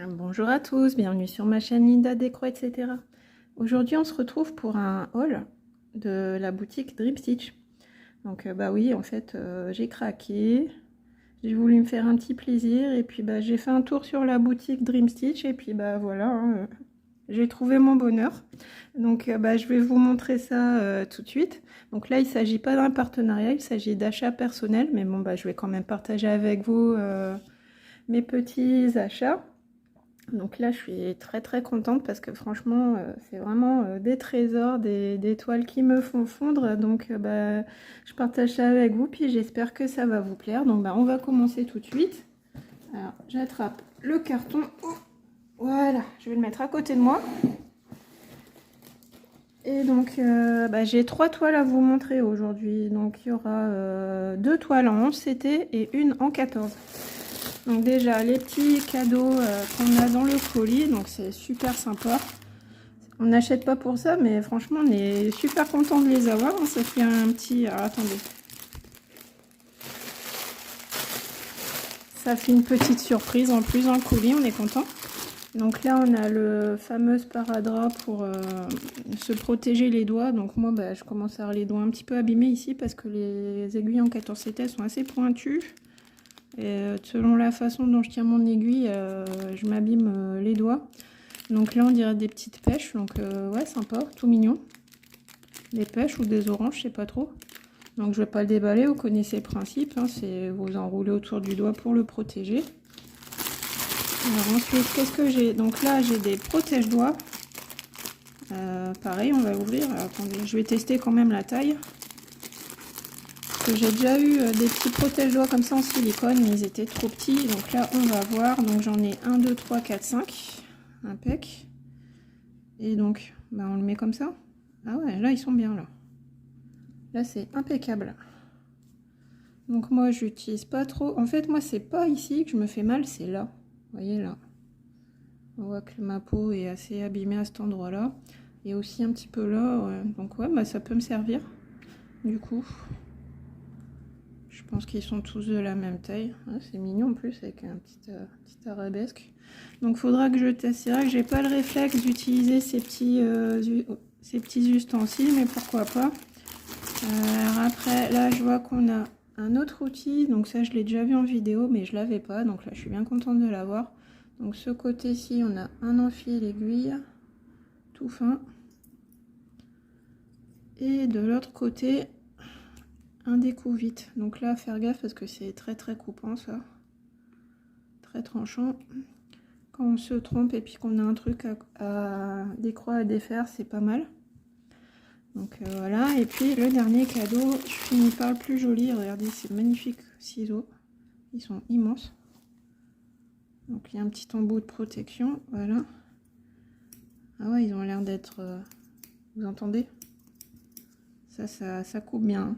Bonjour à tous, bienvenue sur ma chaîne Linda Déco, etc. Aujourd'hui, on se retrouve pour un haul de la boutique Dream Stitch. Donc, bah oui, en fait, j'ai craqué. J'ai voulu me faire un petit plaisir et puis bah, j'ai fait un tour sur la boutique Dream Stitch et puis bah voilà, hein, j'ai trouvé mon bonheur. Donc, bah, je vais vous montrer ça tout de suite. Donc là, il ne s'agit pas d'un partenariat, il s'agit d'achats personnels, mais bon, bah, je vais quand même partager avec vous mes petits achats. Donc là, je suis très très contente parce que franchement, c'est vraiment des trésors, des toiles qui me font fondre. Donc bah, je partage ça avec vous, puis j'espère que ça va vous plaire. Donc bah, on va commencer tout de suite. Alors, j'attrape le carton. Oh, voilà, je vais le mettre à côté de moi. Et donc, bah, j'ai 3 toiles à vous montrer aujourd'hui. Donc, il y aura 2 toiles en 11 CT et une en 14. Donc déjà, les petits cadeaux qu'on a dans le colis, donc c'est super sympa. On n'achète pas pour ça, mais franchement, on est super content de les avoir. Ça fait un petit... Alors, attendez. Ça fait une petite surprise en plus dans le colis, on est content. Donc là, on a le fameux sparadrap pour se protéger les doigts. Donc moi, bah, je commence à avoir les doigts un petit peu abîmés ici parce que les aiguilles en 14 CT sont assez pointues. Et selon la façon dont je tiens mon aiguille, je m'abîme les doigts. Donc là, on dirait des petites pêches. Donc ouais, sympa, tout mignon. Des pêches ou des oranges, je sais pas trop. Donc je vais pas le déballer, vous connaissez le principe. Hein, c'est vous enrouler autour du doigt pour le protéger. Alors ensuite, qu'est-ce que j'ai? Donc là, j'ai des protège-doigts. Pareil, on va ouvrir. Alors, attendez, je vais tester quand même la taille. J'ai déjà eu des petits protège-doigts comme ça en silicone, mais ils étaient trop petits. Donc là, on va voir. Donc j'en ai 1, 2, 3, 4, 5. Impec. Et donc, bah, on le met comme ça. Ah ouais, là, ils sont bien, là. Là, c'est impeccable. Donc moi, j'utilise pas trop. En fait, moi, c'est pas ici que je me fais mal, c'est là. Vous voyez, là. On voit que ma peau est assez abîmée à cet endroit-là. Et aussi un petit peu là. Ouais. Donc ouais, bah, ça peut me servir. Du coup... Je pense qu'ils sont tous de la même taille. Ah, c'est mignon en plus avec un petit arabesque. Donc il faudra que je teste. C'est vrai que j'ai pas le réflexe d'utiliser ces petits ustensiles, mais pourquoi pas. Alors après, là je vois qu'on a un autre outil. Donc ça je l'ai déjà vu en vidéo, mais je l'avais pas. Donc là je suis bien contente de l'avoir. Donc ce côté-ci, on a un enfil aiguille, tout fin. Et de l'autre côté, un découpe-vite. Donc là, faire gaffe parce que c'est très très coupant ça. Très tranchant. Quand on se trompe et puis qu'on a un truc des croix à défaire, c'est pas mal. Donc voilà. Et puis le dernier cadeau, je finis par le plus joli. Regardez ces magnifiques ciseaux. Ils sont immenses. Donc il y a un petit embout de protection. Voilà. Ah ouais, ils ont l'air d'être... vous entendez? Ça coupe bien.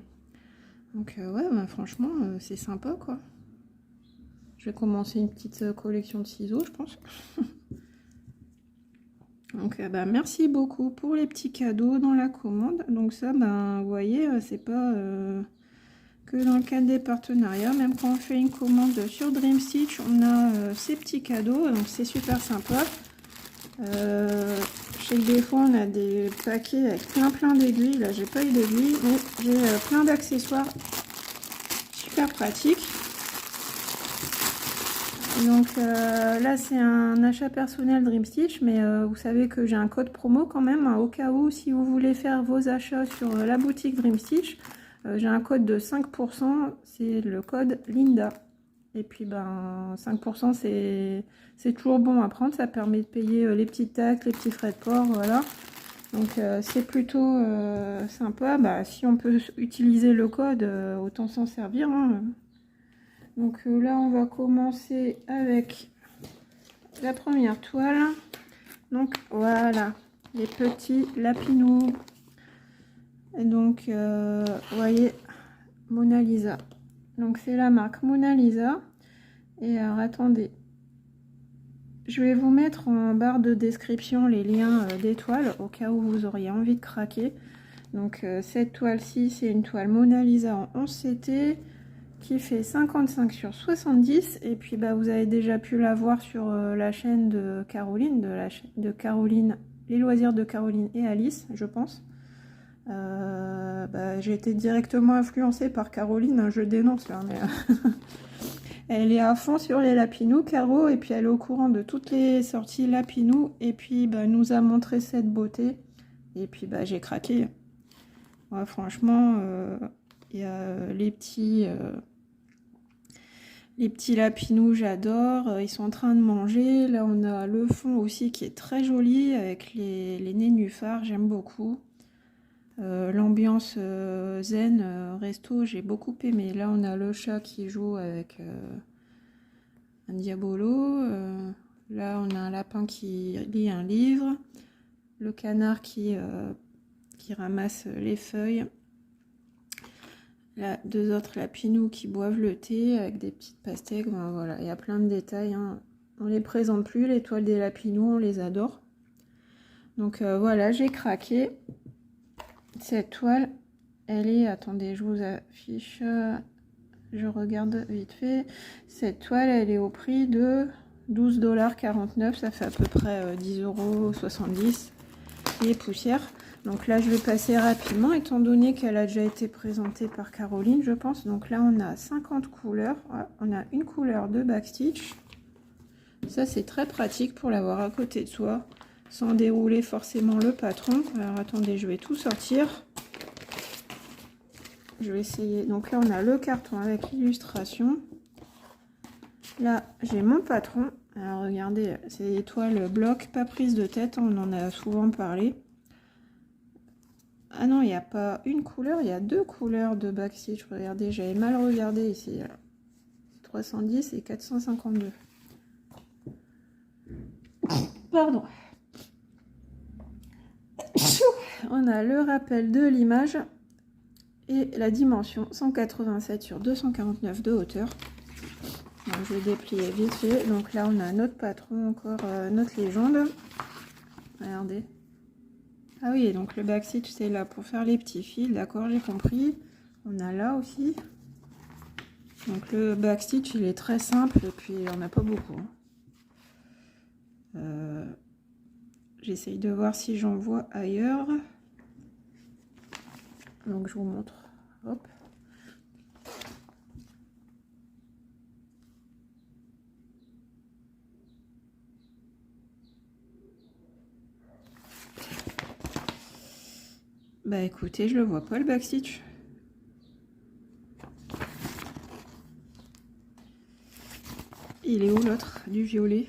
Donc ouais, bah, franchement, c'est sympa quoi. Je vais commencer une petite collection de ciseaux, je pense. Donc bah, merci beaucoup pour les petits cadeaux dans la commande. Donc ça, ben, vous voyez, c'est pas que dans le cadre des partenariats. Même quand on fait une commande sur Dream Stitch, on a ces petits cadeaux. Donc c'est super sympa. Je sais que des fois on a des paquets avec plein d'aiguilles. Là j'ai pas eu d'aiguilles, mais j'ai plein d'accessoires super pratiques. Donc là c'est un achat personnel Dream Stitch, mais vous savez que j'ai un code promo quand même, hein, au cas où si vous voulez faire vos achats sur la boutique Dream Stitch, j'ai un code de 5%, c'est le code Linda. Et puis ben 5% c'est toujours bon à prendre, ça permet de payer les petits taxes, les petits frais de port, voilà. Donc c'est plutôt sympa, bah, si on peut utiliser le code, autant s'en servir, hein. Donc là, on va commencer avec la première toile. Donc voilà, les petits lapinous. Et donc, vous voyez, Mona Lisa. Donc c'est la marque Mona Lisa. Et alors, attendez. Je vais vous mettre en barre de description les liens des toiles, au cas où vous auriez envie de craquer. Donc cette toile-ci, c'est une toile Mona Lisa en 11 CT. qui fait 55 sur 70. Et puis bah, vous avez déjà pu la voir sur la chaîne de Caroline, de Caroline, les loisirs de Caroline et Alice, je pense. Bah, j'ai été directement influencée par Caroline, hein, je dénonce là, mais elle est à fond sur les Lapinous, Caro, et puis elle est au courant de toutes les sorties Lapinous, et puis bah, nous a montré cette beauté, et puis bah, j'ai craqué. Ouais, franchement, il y a les petits Lapinous, j'adore, ils sont en train de manger. Là on a le fond aussi qui est très joli avec les nénuphars, j'aime beaucoup. L'ambiance zen, resto, j'ai beaucoup aimé. Là on a le chat qui joue avec un diabolo. Là on a un lapin qui lit un livre. Le canard qui ramasse les feuilles. Là, deux autres Lapinous qui boivent le thé avec des petites pastèques. Ben, voilà, il y a plein de détails, hein. On les présente plus, les toiles des Lapinous, on les adore. Donc voilà, j'ai craqué. Cette toile, elle est... Attendez, je vous affiche... je regarde vite fait. Cette toile, elle est au prix de 12,49 $. Ça fait à peu près 10,70 €. Et poussière. Donc là, je vais passer rapidement, étant donné qu'elle a déjà été présentée par Caroline, je pense. Donc là, on a 50 couleurs. On a une couleur de backstitch. Ça, c'est très pratique pour l'avoir à côté de soi, sans dérouler forcément le patron. Alors attendez, je vais tout sortir. Je vais essayer. Donc là, on a le carton avec l'illustration. Là, j'ai mon patron. Alors regardez, c'est des toiles bloc, pas prise de tête. On en a souvent parlé. Ah non, il n'y a pas une couleur, il y a deux couleurs de backstitch. Regardez, j'avais mal regardé ici. 310 et 452. Pardon. On a le rappel de l'image et la dimension 187 sur 249 de hauteur. Donc, je vais déplier vite fait. Donc là, on a notre patron, encore notre légende. Regardez. Ah oui, donc le backstitch, c'est là pour faire les petits fils. D'accord, j'ai compris. On a là aussi. Donc le backstitch, il est très simple et puis on n'a pas beaucoup. J'essaye de voir si j'en vois ailleurs. Donc je vous montre. Hop. Bah écoutez, je le vois pas le backstitch. Il est où l'autre du violet?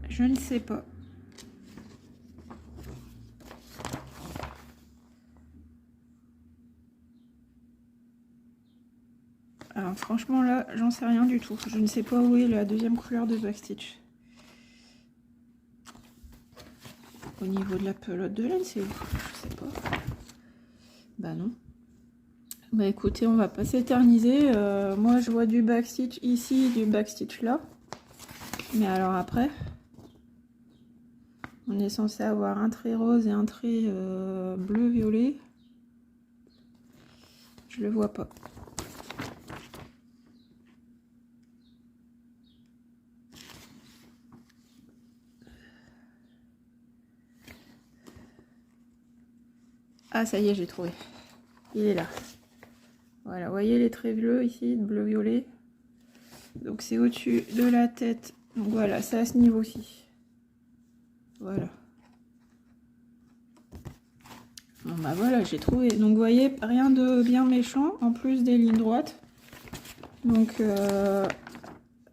Je ne sais pas. Alors franchement là, j'en sais rien du tout. Je ne sais pas où est la deuxième couleur de backstitch. Au niveau de la pelote de laine, c'est où? Je sais pas. Bah non. Bah écoutez, on va pas s'éterniser. Moi je vois du backstitch ici, du backstitch là. Mais alors après, on est censé avoir un trait rose et un trait bleu-violet. Je le vois pas. Ah ça y est, j'ai trouvé. Il est là. Voilà, vous voyez les traits bleus ici, bleu-violet. Donc c'est au-dessus de la tête. Donc voilà, c'est à ce niveau-ci. Voilà. Bon bah voilà, j'ai trouvé. Donc vous voyez, rien de bien méchant, en plus des lignes droites. Donc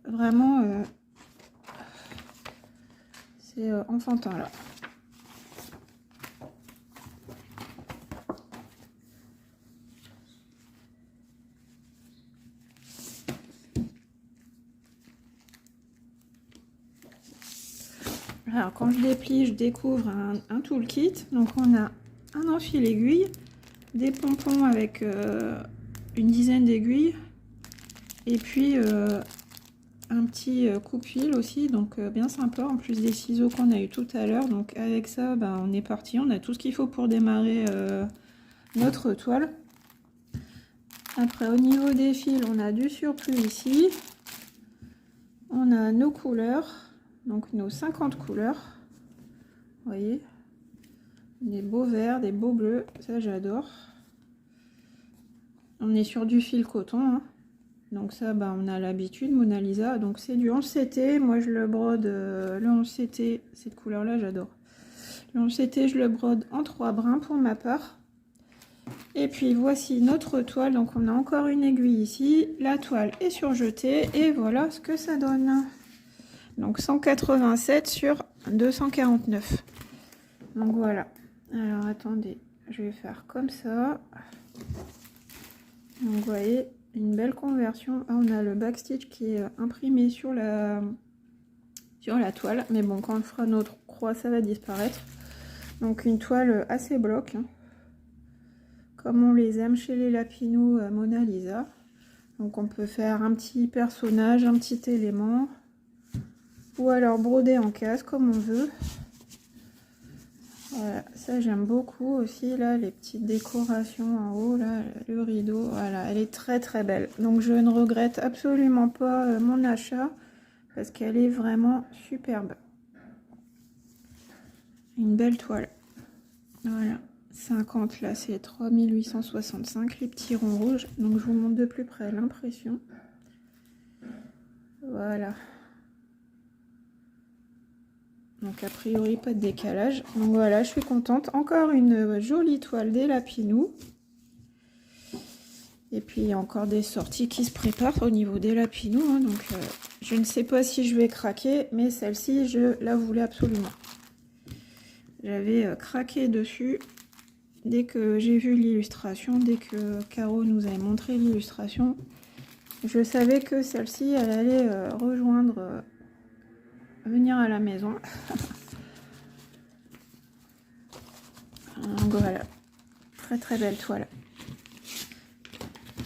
vraiment, c'est enfantin là. Alors quand je déplie, je découvre un toolkit. Donc on a un enfil aiguille, des pompons avec une dizaine d'aiguilles, et puis un petit coupe-fil aussi, donc bien sympa, en plus des ciseaux qu'on a eu tout à l'heure. Donc avec ça, ben, on est parti, on a tout ce qu'il faut pour démarrer notre toile. Après, au niveau des fils, on a du surplus ici. On a nos couleurs, donc nos 50 couleurs. Vous voyez, des beaux verts, des beaux bleus, ça j'adore. On est sur du fil coton, hein. Donc ça, bah, on a l'habitude, Mona Lisa. Donc c'est du 11CT, moi je le brode, le 11CT, cette couleur-là j'adore. Le 11CT, je le brode en 3 brins pour ma part. Et puis voici notre toile, donc on a encore une aiguille ici. La toile est surjetée et voilà ce que ça donne. Donc 187 sur 249. Donc voilà. Alors attendez, je vais faire comme ça. Donc vous voyez, une belle conversion. Ah, on a le backstitch qui est imprimé sur la toile. Mais bon, quand on fera notre croix, ça va disparaître. Donc une toile assez bloc, hein, comme on les aime chez les Lapinous Mona Lisa. Donc on peut faire un petit personnage, un petit élément. Ou alors broder en case, comme on veut. Voilà, ça j'aime beaucoup aussi, là, les petites décorations en haut, là, le rideau, voilà, elle est très très belle. Donc je ne regrette absolument pas mon achat, parce qu'elle est vraiment superbe. Une belle toile. Voilà, 50 là, c'est 3865, les petits ronds rouges. Donc je vous montre de plus près l'impression. Voilà. Donc a priori pas de décalage. Donc voilà, je suis contente. Encore une jolie toile des Lapinous. Et puis il y a encore des sorties qui se préparent au niveau des Lapinous, hein. Donc je ne sais pas si je vais craquer, mais celle-ci je la voulais absolument. J'avais craqué dessus dès que j'ai vu l'illustration, dès que Caro nous avait montré l'illustration. Je savais que celle-ci elle allait rejoindre, venir à la maison. Donc voilà, très très belle toile.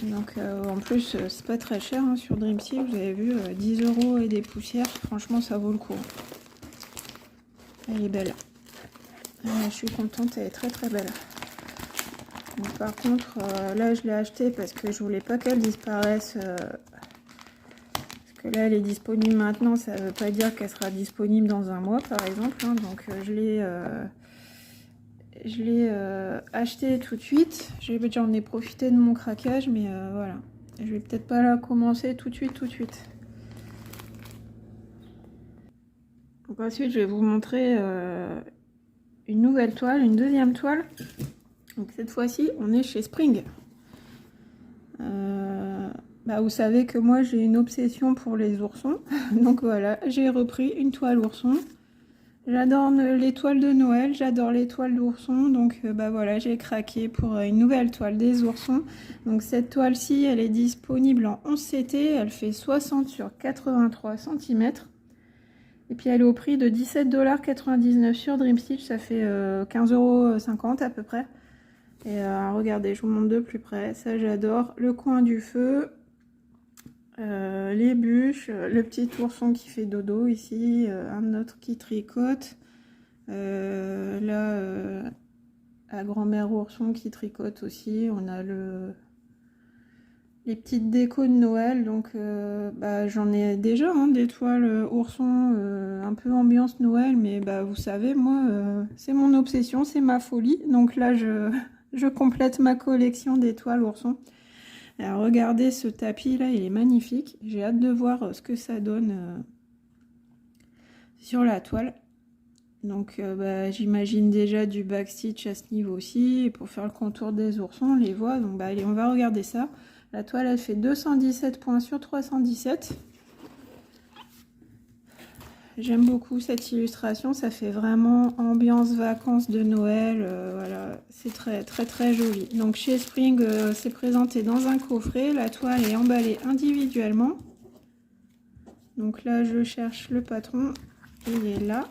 Donc en plus c'est pas très cher, hein, sur Dreamsea, vous avez vu, 10 € et des poussières, franchement ça vaut le coup. Elle est belle. Je suis contente, elle est très très belle. Donc, par contre là je l'ai achetée parce que je voulais pas qu'elle disparaisse, parce que là elle est disponible maintenant, ça veut pas dire qu'elle sera disponible dans un mois par exemple, hein. Donc je l'ai acheté tout de suite. J'en ai profité de mon craquage, mais voilà. Je vais peut-être pas la commencer tout de suite. Donc ensuite, je vais vous montrer une nouvelle toile, une deuxième toile. Donc cette fois-ci, on est chez Spring. Bah, vous savez que moi, j'ai une obsession pour les oursons. Donc voilà, j'ai repris une toile ourson. J'adore les toiles de Noël, j'adore les toiles d'oursons, donc bah voilà, j'ai craqué pour une nouvelle toile des oursons. Donc cette toile-ci, elle est disponible en 11CT, elle fait 60 sur 83 cm. Et puis elle est au prix de 17,99 $ sur Dreamstitch, ça fait 15,50 € à peu près. Et regardez, je vous montre de plus près, ça j'adore. Le coin du feu, les bûches, le petit ourson qui fait dodo ici, un autre qui tricote, là la grand-mère ourson qui tricote aussi, on a les petites décos de Noël. Donc bah, j'en ai déjà, hein, des toiles ourson un peu ambiance Noël, mais bah, vous savez, moi c'est mon obsession, c'est ma folie, donc là je complète ma collection des toiles ourson. Alors regardez ce tapis là, il est magnifique. J'ai hâte de voir ce que ça donne sur la toile. Donc bah, j'imagine déjà du backstitch à ce niveau aussi. Et pour faire le contour des oursons, on les voit. Donc bah, allez, on va regarder ça. La toile elle fait 217 points sur 317. J'aime beaucoup cette illustration, ça fait vraiment ambiance vacances de Noël, voilà, c'est très très très joli. Donc chez Spring, c'est présenté dans un coffret, la toile est emballée individuellement. Donc là je cherche le patron, il est là.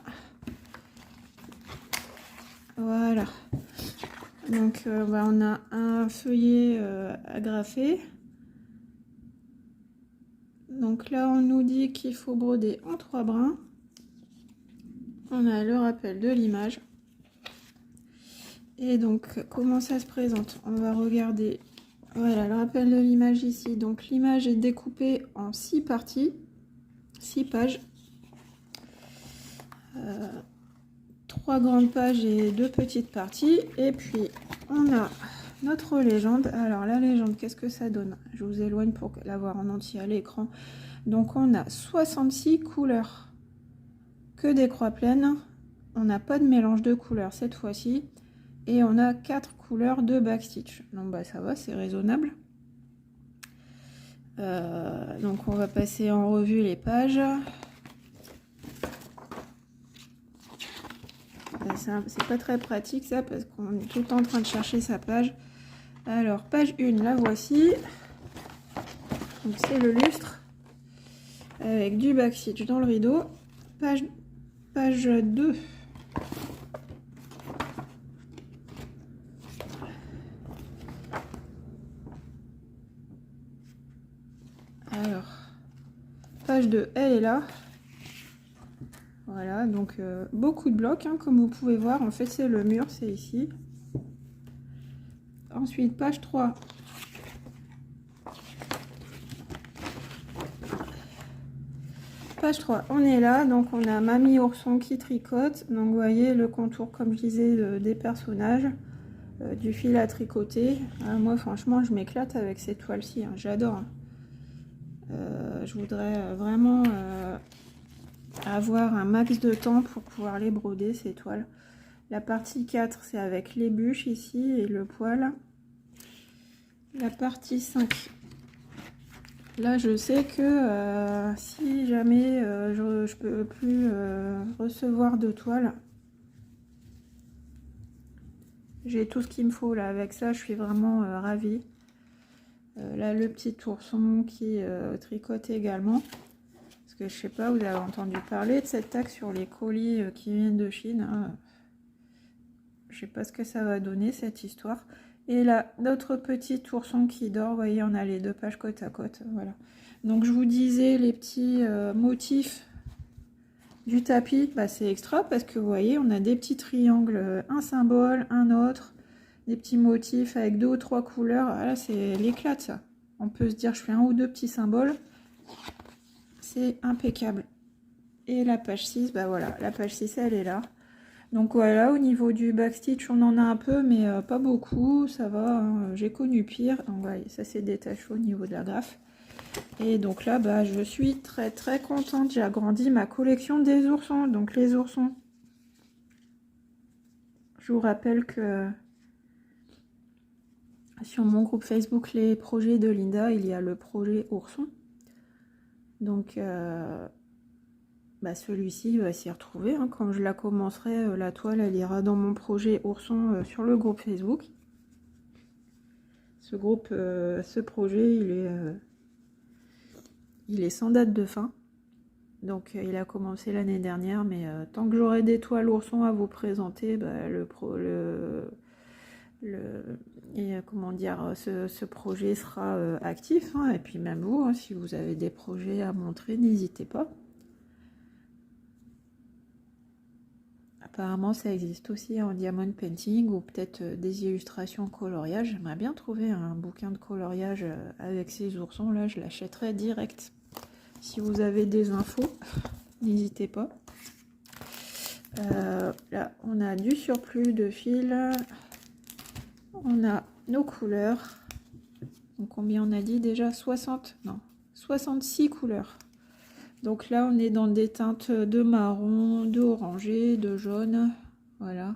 Voilà. Donc bah, on a un feuillet agrafé. Donc là, on nous dit qu'il faut broder en 3 brins. On a le rappel de l'image. Et donc, comment ça se présente? On va regarder. Voilà, le rappel de l'image ici. Donc, l'image est découpée en 6 parties, 6 pages. 3 grandes pages et 2 petites parties. Et puis, on a notre légende. Alors, la légende, qu'est-ce que ça donne? Je vous éloigne pour la voir en entier à l'écran. Donc, on a 66 couleurs. Que des croix pleines. On n'a pas de mélange de couleurs cette fois-ci. Et on a 4 couleurs de backstitch. Donc bah ça va, c'est raisonnable. Donc on va passer en revue les pages. C'est pas très pratique ça parce qu'on est tout le temps en train de chercher sa page. Alors page 1, la voici. Donc c'est le lustre avec du backstitch dans le rideau. Page 2. Alors, page 2, elle est là. Voilà, donc beaucoup de blocs, hein, comme vous pouvez voir. En fait, c'est le mur, c'est ici. Ensuite, page 3. Page 3, on est là. Donc, on a Mamie Ourson qui tricote. Donc, vous voyez le contour, comme je disais, des personnages. Du fil à tricoter. Moi, franchement, je m'éclate avec ces toiles-ci. Hein, j'adore. Hein. Je voudrais vraiment avoir un max de temps pour pouvoir les broder, ces toiles. La partie 4, c'est avec les bûches ici et le poil. La partie 5, là je sais que si jamais je peux plus recevoir de toile, j'ai tout ce qu'il me faut là. Avec ça, je suis vraiment ravie. Là, le petit ourson qui tricote également. Parce que je sais pas, vous avez entendu parler de cette taxe sur les colis qui viennent de Chine. Hein. Je sais pas ce que ça va donner cette histoire. Et là, notre petit ourson qui dort. Vous voyez, on a les 2 pages côte à côte. Voilà. Donc je vous disais, les petits motifs du tapis, bah, c'est extra parce que vous voyez, on a des petits triangles, un symbole, un autre, des petits motifs avec 2 ou 3 couleurs. Ah, là, c'est l'éclat ça. On peut se dire, je fais 1 ou 2 petits symboles. C'est impeccable. Et la page 6, bah voilà, la page 6, elle est là. Donc voilà, au niveau du backstitch, on en a un peu, mais pas beaucoup, ça va, hein, j'ai connu pire. Donc voilà, ça s'est détaché au niveau de la graffe. Et donc là, bah, je suis très très contente, j'ai agrandi ma collection des oursons. Donc les oursons, je vous rappelle que sur mon groupe Facebook, les projets de Linda, il y a le projet ourson. Donc bah celui-ci va s'y retrouver. Hein. Quand je la commencerai, la toile, elle ira dans mon projet ourson sur le groupe Facebook. Ce groupe, ce projet, il est sans date de fin. Donc il a commencé l'année dernière, mais tant que j'aurai des toiles oursons à vous présenter, bah, comment dire, ce projet sera actif. Hein. Et puis même vous, hein, si vous avez des projets à montrer, n'hésitez pas. Apparemment, ça existe aussi en diamond painting ou peut-être des illustrations coloriage. J'aimerais bien trouver un bouquin de coloriage avec ces oursons. Là, je l'achèterais direct. Si vous avez des infos, n'hésitez pas. Là, on a du surplus de fil. On a nos couleurs. Donc, combien on a dit déjà? 60? Non, 66 couleurs. Donc là, on est dans des teintes de marron, de orangé, de jaune. Voilà.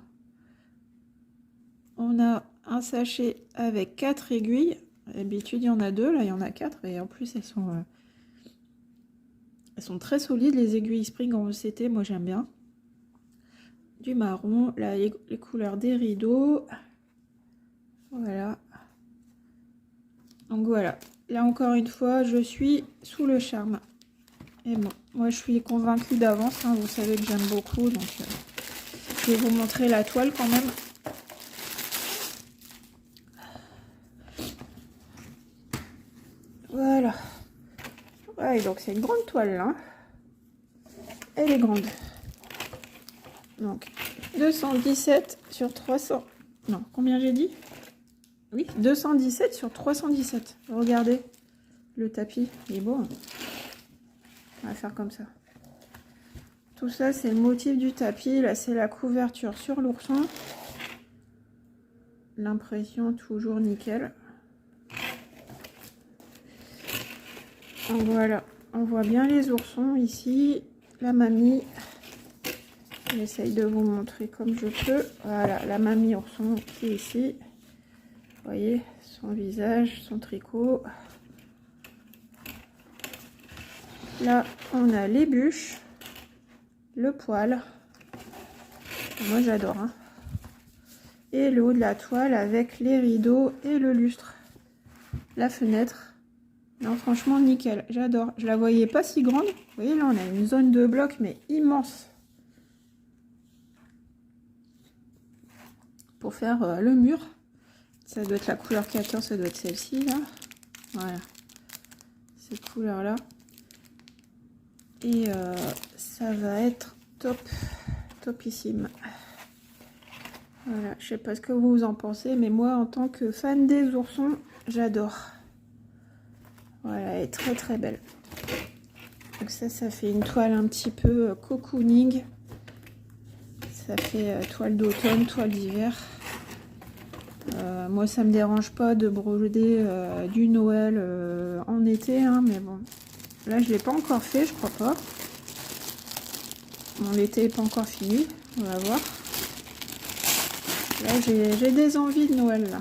On a un sachet avec 4 aiguilles. D'habitude, il y en a 2. Là, il y en a 4. Et en plus, elles sont très solides. Les aiguilles Spring en ECT, moi, j'aime bien. Du marron. Là, les couleurs des rideaux. Voilà. Donc voilà. Là, encore une fois, je suis sous le charme. Et bon, moi je suis convaincue d'avance, hein, vous savez que j'aime beaucoup, donc je vais vous montrer la toile quand même. Voilà. pareil, donc c'est une grande toile là. Elle est grande. Donc 217 sur 300. Non, combien j'ai dit? Oui, 217 sur 317. Regardez le tapis, il est beau. Hein. On va faire comme ça. Tout ça, c'est le motif du tapis. Là, c'est la couverture sur l'ourson. L'impression toujours nickel. Donc, voilà, on voit bien les oursons ici. La mamie. J'essaye de vous montrer comme je peux. Voilà, la mamie ourson qui est ici. Vous voyez, son visage, son tricot. Là, on a les bûches, le poil. Moi, j'adore. Hein. Et le haut de la toile avec les rideaux et le lustre. La fenêtre. Non, franchement, nickel. J'adore. Je la voyais pas si grande. Vous voyez, là, on a une zone de bloc, mais immense. Pour faire le mur. Ça doit être la couleur 14, ça doit être celle-ci, là. Voilà. Cette couleur-là. Et ça va être top. Topissime. Voilà, je sais pas ce que vous en pensez, mais moi, en tant que fan des oursons, j'adore. Voilà, elle est très très belle. Donc ça fait une toile un petit peu cocooning. Ça fait toile d'automne, toile d'hiver. Moi, ça me dérange pas de broder du Noël en été, hein, mais bon. Là, je l'ai pas encore fait, je crois pas. Bon, l'été n'est pas encore fini, on va voir. Là, j'ai des envies de Noël, là.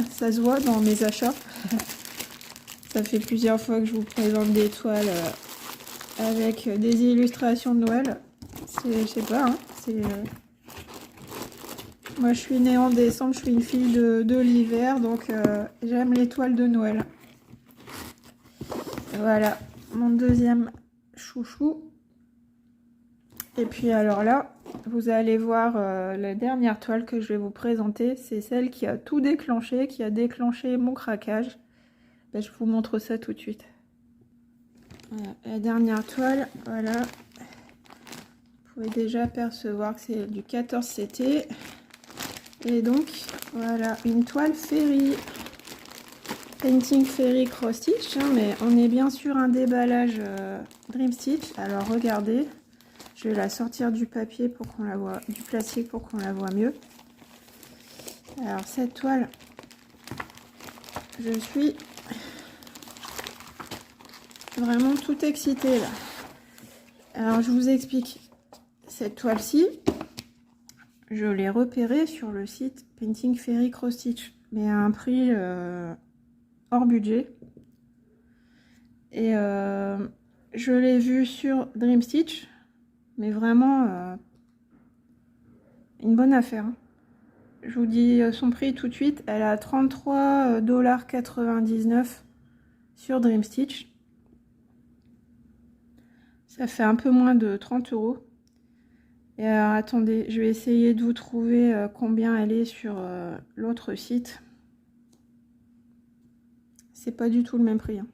Ça se voit dans mes achats. Ça fait plusieurs fois que je vous présente des toiles avec des illustrations de Noël. Je sais pas, hein, moi, je suis née en décembre, je suis une fille de l'hiver, donc j'aime les toiles de Noël. Voilà, mon deuxième chouchou. Et puis alors là, vous allez voir la dernière toile que je vais vous présenter. C'est celle qui a tout déclenché, qui a déclenché mon craquage. Ben, je vous montre ça tout de suite. Voilà, la dernière toile, voilà. Vous pouvez déjà percevoir que c'est du 14 CT. Et donc, voilà, une toile Ferry. Painting Ferry Cross Stitch. Hein, mais on est bien sur un déballage Dream Stitch. Alors regardez. Je vais la sortir du papier pour qu'on la voit, du plastique pour qu'on la voit mieux. Alors cette toile, je suis vraiment tout excitée là. Alors je vous explique. Cette toile-ci, je l'ai repérée sur le site Painting Ferry Cross Stitch, mais à un prix hors budget. Et je l'ai vue sur Dream Stitch. Mais vraiment, une bonne affaire. Hein. Je vous dis son prix tout de suite. Elle a 33,99 $ sur Dream Stitch. Ça fait un peu moins de 30 €. Et alors, attendez, je vais essayer de vous trouver combien elle est sur l'autre site. C'est pas du tout le même prix. Hein.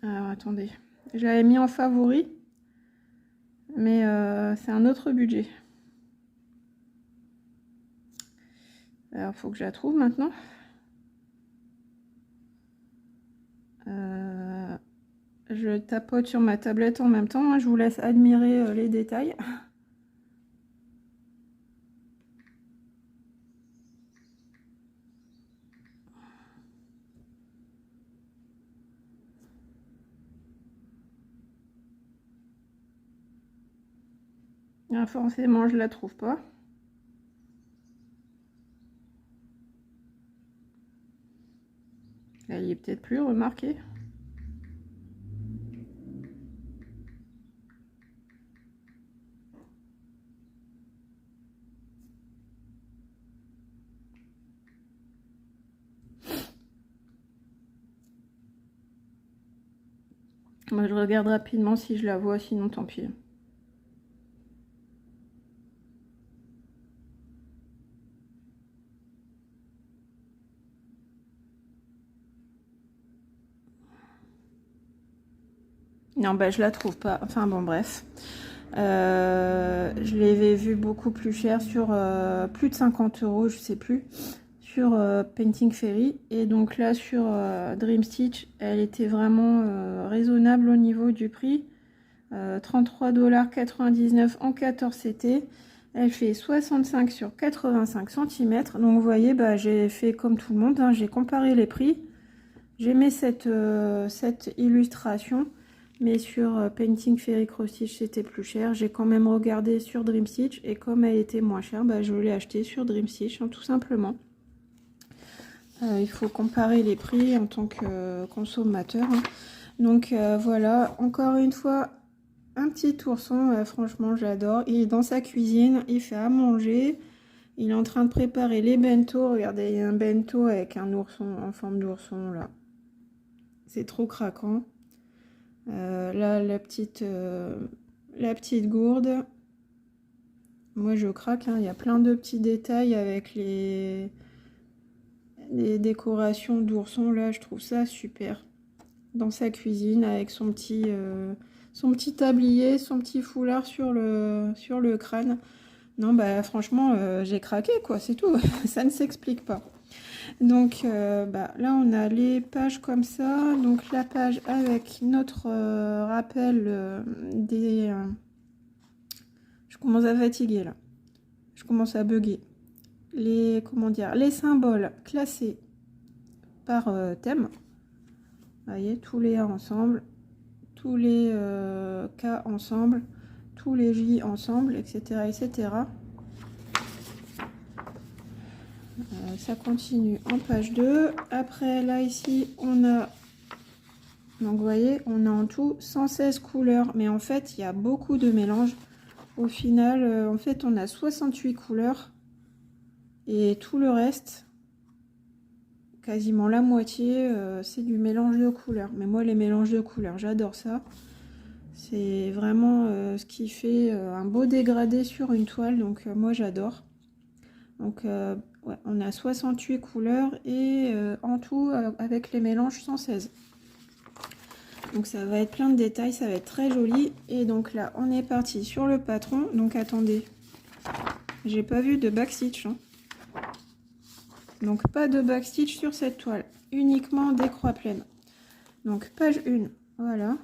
Alors, attendez. Je l'avais mis en favori. Mais c'est un autre budget. Alors, faut que je la trouve maintenant. Je tapote sur ma tablette en même temps. Hein. Je vous laisse admirer les détails. Ah, forcément, je la trouve pas. Elle y est peut-être plus, remarquez. Moi, je regarde rapidement si je la vois, sinon tant pis. Non, bah je la trouve pas. Enfin bon, bref. Je l'avais vu beaucoup plus cher sur plus de 50 €, je sais plus, sur Painting Fairy. Et donc là, sur Dream Stitch, elle était vraiment raisonnable au niveau du prix. 33,99 € en 14 CT. Elle fait 65 sur 85 cm. Donc vous voyez, bah, j'ai fait comme tout le monde, hein, j'ai comparé les prix. J'ai mis cette illustration. Mais sur Painting Fairy Cross Stitch, c'était plus cher. J'ai quand même regardé sur Dream Stitch. Et comme elle était moins chère, bah, je l'ai acheté sur Dream Stitch, hein, tout simplement. Il faut comparer les prix en tant que consommateur. Hein. Donc voilà, encore une fois, un petit ourson. Franchement, j'adore. Il est dans sa cuisine, il fait à manger. Il est en train de préparer les bento. Regardez, il y a un bento avec un ourson en forme d'ourson là. C'est trop craquant. Là, la petite gourde. Moi, je craque. Hein. Il y a plein de petits détails avec les décorations d'ourson. Là, je trouve ça super. Dans sa cuisine avec son petit tablier, son petit foulard sur le crâne. Non, bah franchement, j'ai craqué, quoi. C'est tout. Ça ne s'explique pas. Donc bah, là on a les pages comme ça, donc la page avec notre rappel des... je commence à fatiguer là, je commence à bugger. Les, comment dire, les symboles classés par thème. Vous voyez, tous les A ensemble, tous les K ensemble, tous les J ensemble, etc. etc. Ça continue en page 2. Après, là, ici, on a... Donc, vous voyez, on a en tout 116 couleurs. Mais en fait, il y a beaucoup de mélanges. Au final, en fait, on a 68 couleurs. Et tout le reste, quasiment la moitié, c'est du mélange de couleurs. Mais moi, les mélanges de couleurs, j'adore ça. C'est vraiment ce qui fait un beau dégradé sur une toile. Donc, moi, j'adore. Donc, ouais, on a 68 couleurs et en tout, avec les mélanges, 116. Donc, ça va être plein de détails, ça va être très joli. Et donc là, on est parti sur le patron. Donc, attendez, j'ai pas vu de backstitch. Hein. Donc, pas de backstitch sur cette toile, uniquement des croix pleines. Donc, page 1, voilà.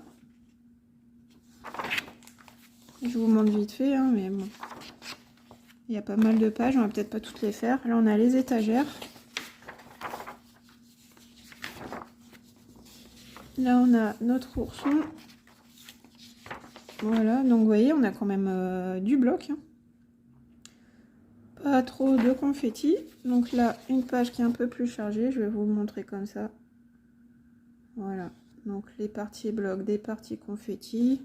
Je vous montre vite fait, hein, mais bon. Il y a pas mal de pages, on va peut-être pas toutes les faire. Là, on a les étagères. Là, on a notre ourson. Voilà, donc vous voyez, on a quand même du bloc. Hein. Pas trop de confetti. Donc là, une page qui est un peu plus chargée. Je vais vous le montrer comme ça. Voilà, donc les parties bloc, des parties confetti.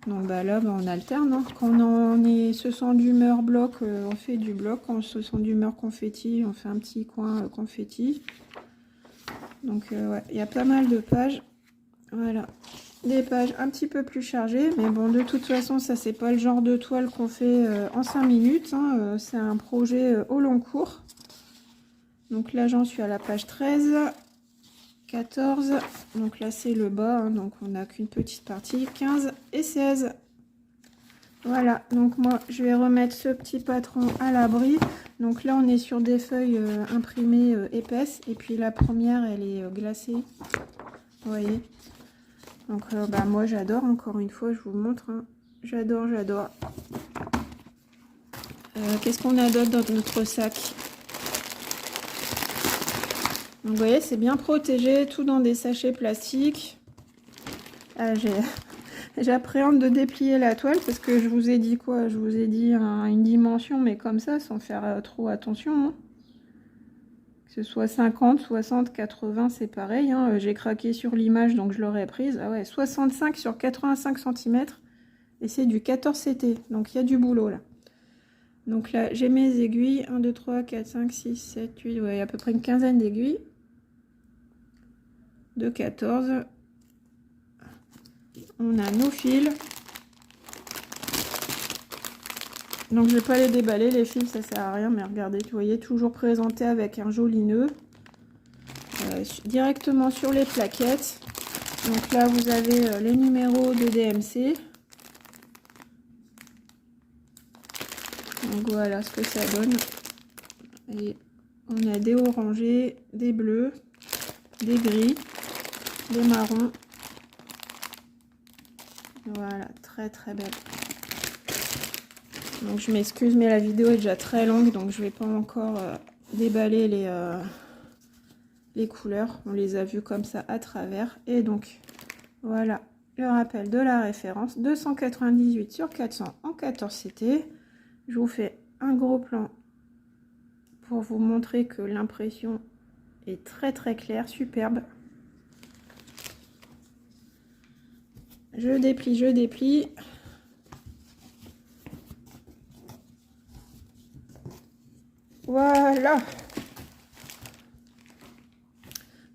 Donc bah là, bah, on alterne. Hein. Quand on se sent d'humeur bloc, on fait du bloc. Quand on se sent d'humeur confetti, on fait un petit coin confetti. Donc ouais, il y a pas mal de pages. Voilà, des pages un petit peu plus chargées. Mais bon, de toute façon, ça c'est pas le genre de toile qu'on fait en 5 minutes. Hein. C'est un projet au long cours. Donc là, j'en suis à la page 13. 14, donc là c'est le bas, hein, donc on n'a qu'une petite partie, 15 et 16. Voilà, donc moi je vais remettre ce petit patron à l'abri. Donc là on est sur des feuilles imprimées épaisses, et puis la première elle est glacée, vous voyez. Donc bah, moi j'adore, encore une fois je vous montre, hein. J'adore. Qu'est-ce qu'on a d'autre dans notre sac? Donc, vous voyez, c'est bien protégé, tout dans des sachets plastiques. Ah, j'appréhende de déplier la toile parce que je vous ai dit quoi? Je vous ai dit une dimension, mais comme ça, sans faire trop attention. Hein. Que ce soit 50, 60, 80, c'est pareil. Hein. J'ai craqué sur l'image, donc je l'aurais prise. Ah ouais, 65 sur 85 cm. Et c'est du 14 CT. Donc, il y a du boulot là. Donc là, j'ai mes aiguilles. 1, 2, 3, 4, 5, 6, 7, 8. Ouais, à peu près une quinzaine d'aiguilles. De 14. On a nos fils. Donc je vais pas les déballer, les fils ça sert à rien, mais regardez, vous voyez, toujours présenté avec un joli nœud. Directement sur les plaquettes. Donc là, vous avez les numéros de DMC. Donc voilà ce que ça donne. Et on a des orangés, des bleus, des gris, des marrons. Voilà, très très belle. Donc je m'excuse, mais la vidéo est déjà très longue, donc je vais pas encore déballer les couleurs. On les a vues comme ça à travers. Et donc voilà le rappel de la référence, 298 sur 400 en 14 CT. Je vous fais un gros plan pour vous montrer que l'impression est très très claire, superbe. Je déplie, je déplie. Voilà.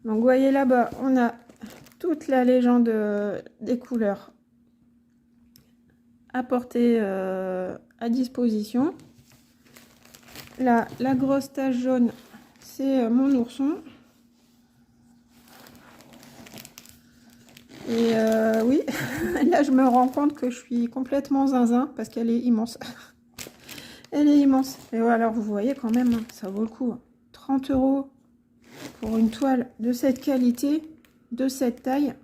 Donc vous voyez là-bas, on a toute la légende des couleurs à portée à disposition. Là, la grosse tache jaune, c'est mon ourson. Et oui, là je me rends compte que je suis complètement zinzin parce qu'elle est immense. Elle est immense. Et voilà, alors vous voyez quand même, hein, ça vaut le coup. 30 € pour une toile de cette qualité, de cette taille.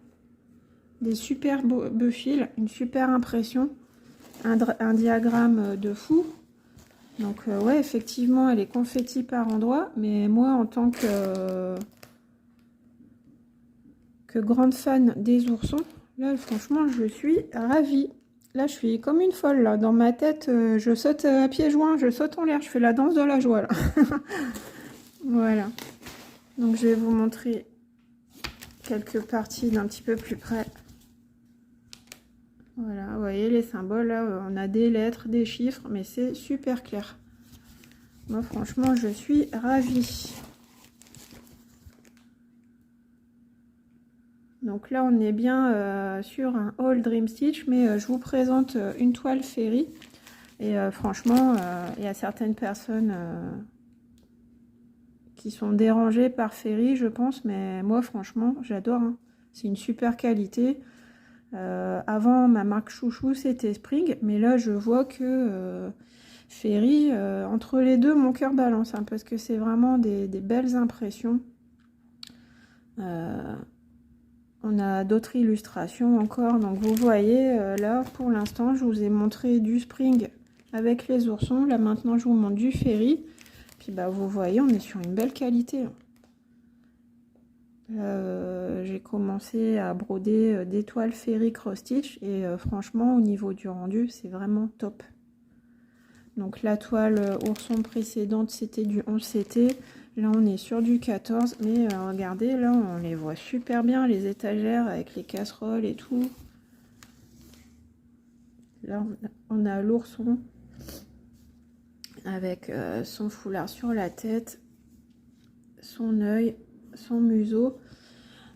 Des super beaux fils, une super impression. Un diagramme de fou. Donc ouais, effectivement, elle est confetti par endroits. Mais moi, en tant que grande fan des oursons, là, franchement, je suis ravie. Là, je suis comme une folle, là. Dans ma tête, je saute à pieds joints, je saute en l'air, je fais la danse de la joie, là. Voilà. Donc, je vais vous montrer quelques parties d'un petit peu plus près. Voilà, vous voyez les symboles, là, on a des lettres, des chiffres, mais c'est super clair. Moi, franchement, je suis ravie. Donc là, on est bien sur un All Dream Stitch, mais je vous présente une toile Féerie. Et franchement, il y a certaines personnes qui sont dérangées par Féerie, je pense, mais moi, franchement, j'adore. Hein. C'est une super qualité. Avant, ma marque chouchou, c'était Spring, mais là, je vois que Féerie, entre les deux, mon cœur balance, hein, parce que c'est vraiment des belles impressions. On a d'autres illustrations encore. Donc vous voyez, là, pour l'instant, je vous ai montré du Spring avec les oursons. Là, maintenant, je vous montre du Féerie. Puis, bah, vous voyez, on est sur une belle qualité. J'ai commencé à broder des toiles Féerie cross stitch. Et franchement, au niveau du rendu, c'est vraiment top. Donc, la toile ourson précédente, c'était du 11 CT. Là, on est sur du 14, mais regardez, là, on les voit super bien, les étagères avec les casseroles et tout. Là, on a l'ourson avec son foulard sur la tête, son œil, son museau.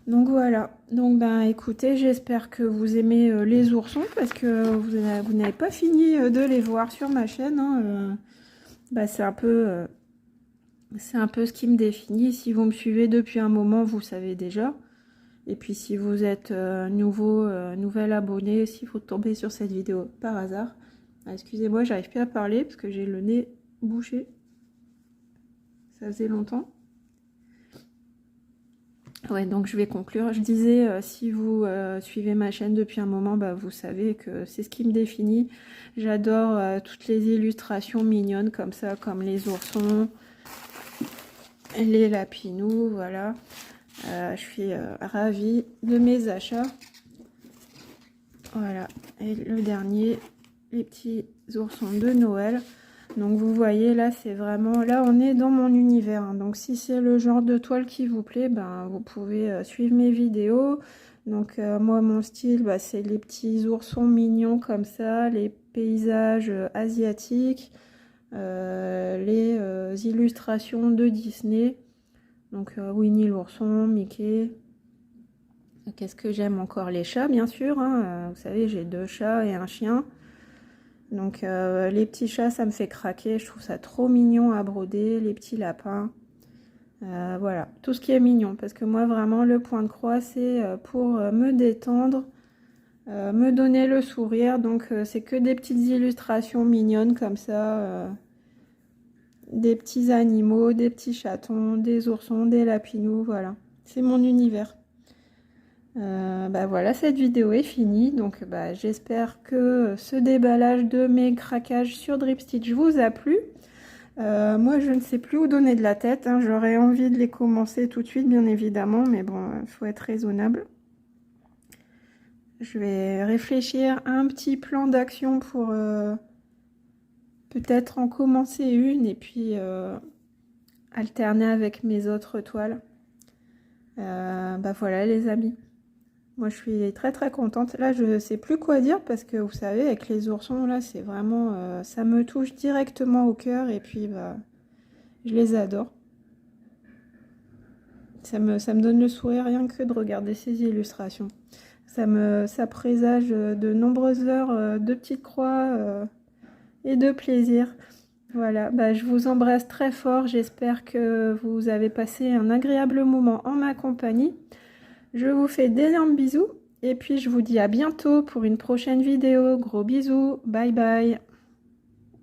Donc voilà, donc ben écoutez, j'espère que vous aimez les oursons parce que vous n'avez pas fini de les voir sur ma chaîne. Hein, bah, c'est un peu ce qui me définit. Si vous me suivez depuis un moment, vous savez déjà. Et puis si vous êtes nouvel abonné, si vous tombez sur cette vidéo par hasard, excusez-moi, j'arrive plus à parler parce que j'ai le nez bouché. Ça faisait longtemps. Ouais, donc je vais conclure. Je disais, si vous suivez ma chaîne depuis un moment, bah, vous savez que c'est ce qui me définit. J'adore toutes les illustrations mignonnes comme ça, comme les oursons, les lapinous, voilà. Je suis ravie de mes achats. Voilà, et le dernier, les petits oursons de Noël. Donc vous voyez, là c'est vraiment, là on est dans mon univers, hein. Donc si c'est le genre de toile qui vous plaît, ben vous pouvez suivre mes vidéos. Donc moi mon style, bah, c'est les petits oursons mignons comme ça, les paysages asiatiques, les illustrations de Disney. Donc Winnie l'ourson, Mickey. Qu'est-ce que j'aime encore? Les chats, bien sûr. Hein. Vous savez, j'ai 2 chats et un chien. Donc les petits chats, ça me fait craquer. Je trouve ça trop mignon à broder. Les petits lapins. Voilà, tout ce qui est mignon, parce que moi vraiment le point de croix c'est pour me détendre, me donner le sourire, donc c'est que des petites illustrations mignonnes comme ça, des petits animaux, des petits chatons, des oursons, des lapinous, voilà, c'est mon univers. Bah voilà, cette vidéo est finie, donc bah, j'espère que ce déballage de mes craquages sur Drip Stitch vous a plu. Moi je ne sais plus où donner de la tête, hein. J'aurais envie de les commencer tout de suite bien évidemment, mais bon, il faut être raisonnable. Je vais réfléchir à un petit plan d'action pour peut-être en commencer une et puis alterner avec mes autres toiles. Bah voilà les amis. Moi, je suis très très contente. Là, je sais plus quoi dire parce que vous savez, avec les oursons, là, c'est vraiment... ça me touche directement au cœur et puis, bah, je les adore. Ça me donne le sourire rien que de regarder ces illustrations. Ça présage de nombreuses heures de petites croix et de plaisir. Voilà, bah, je vous embrasse très fort. J'espère que vous avez passé un agréable moment en ma compagnie. Je vous fais d'énormes bisous et puis je vous dis à bientôt pour une prochaine vidéo. Gros bisous, bye bye.